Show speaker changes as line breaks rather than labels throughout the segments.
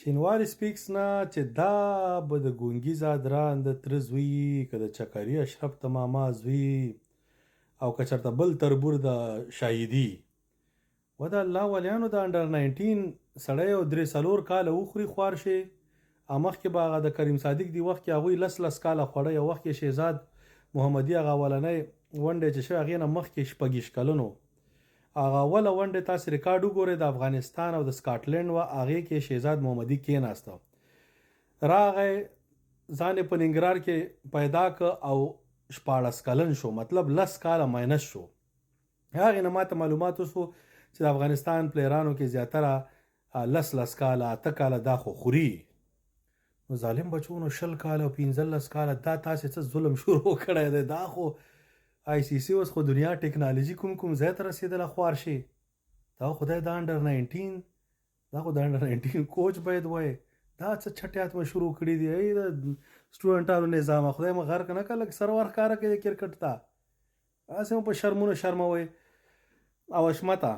شینواري سپیکس نه چې دا به د ګونګي زادران د تره زوی که د چکري اشرف د ماما زوی او که چېرته بل تربور د شاهدي و د الله ولیانو د انډر 19 سړی او 3-4 کاله وخوري خوار شي مخکې به هغه د کریم صادق دی وخت کې هغوی 10 کاله خوړی او وخت کې شهزاد محمدي هغه اولنی ونډې چې شوی هغې نه مخکې 6 کلونو هغه اوله ونډې تاسې ریکارډ وګورئ د افغانستان او د سکاټلینډ وه هغې کې شهزاد محمدي کېناسته راغی ځان یې په ننګرهار کې پیدا که او 14 کلن شو مطلب 10 کاله ماینس شو هغې نه ماته معلومات وشو چې د افغانستان پلیرانو کې زیاتره 10 کاله 8 کاله دا خو خوري نو ظالم بچونو 20 کاله او 15 کاله دا تاسې څه ظلم شروع کړی دی دا خو آی سی سی اوس خو دنیا ټکنالوژي کوم ځای ته رسېدله خوار شي دا خدای د انډر 19 دا خو د انډر 19 کوچ باید وای دا څه چټیات مې شروع کړي دي ای د سټوډنټانو نظام خدای مې غرق نه کړه لږ سرور ښکاره کوي کرکټ ته هسې مو په شرمونو شرموئ او اشمته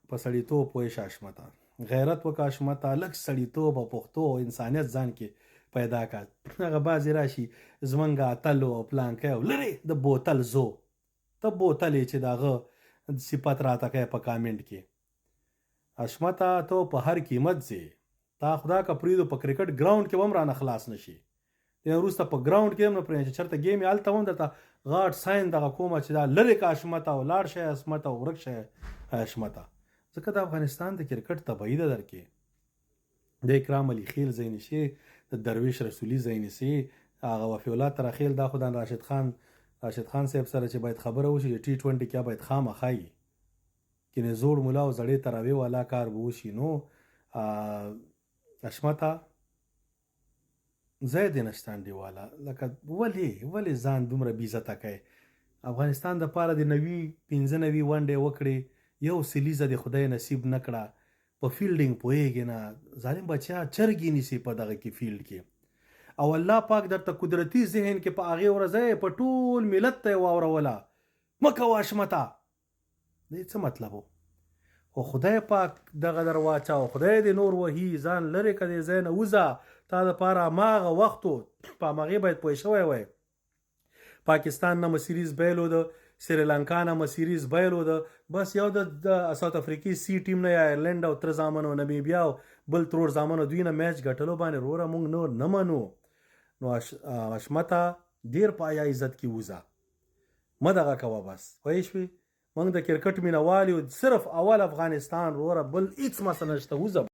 په سړیتوب پوه شه اشمته غیرت وکړه اشمته لږ سړیتوب او پښتو او انسانیت ځان کې پیدا کړه هغه بعضې راشي زمونږ اتلو او پلانکی او لرې د بوتل زو ته بوتل یې چې د هغه صفت راته کوې په کامنټ کې اشمته ته په هر قیمت ځې تا خدا که پرېږدو په کرکټ ګراونډ کې به هم رانه خلاص نه شي دې وروسته په ګراونډ کې هم نه پرېږدي چې چېرته ګیم یې هلته هم درته غاټ ساین دغه کومه چې دا لرې که اشمته او لاړ شی اشمته او ورک شی اشمته ځکه د افغانستان د کرکټ تبعي ده در کې د اکرام علي خیل ځای نشي د درویش رسولي ځای نشي هغه وفي الله ترخیل دا خو د راشد خان صاحب سره چې باید خبره وشي چې T20 کې باید خامخا یي کنې زوړ ملا او زړې تراویح والا کار به وشي نو اشمته ځای دې نشته انډیواله لکه ولې ځان دومره بېعزته کوې افغانستان دپاره د 95 ونډې وکړې یو سیلیزه د خدای نصیب نه کړه په فیلډینګ پوهېږې نه ظالم بچیا چرګې نیسي په دغه کې فیلډ کې او الله پاک درته قدرتي ذهن کې په هغې ورځی په ټول ملت ته یې واوروله مه کوه اشمته دې څه مطلب و خو خدای پاک دغه در واچاو خدای دې نور وهي ځان لرې که دې ځای نه وځه تا دپاره هماغه وخت و په همغې باید پوه شوی وی پاکستان نه مو سیریز بایلوده سریلانکا نه مو سیریز بایلوده بس یو د ساوت افریقي سی ټیم نه یا ایرلینډ او تره زامن او نمیبیا او بل ترور زامن او دوی نه میچ ګټلو باندې وروره موږ نور نه منو نو اشمته ډېر په آیا عزت کې وځه مه دغه کوه بس پوه شوې موږ د کرکټ مینه وال یو صرف اول افغانستان وروره بل هېڅ مسله نشته وځه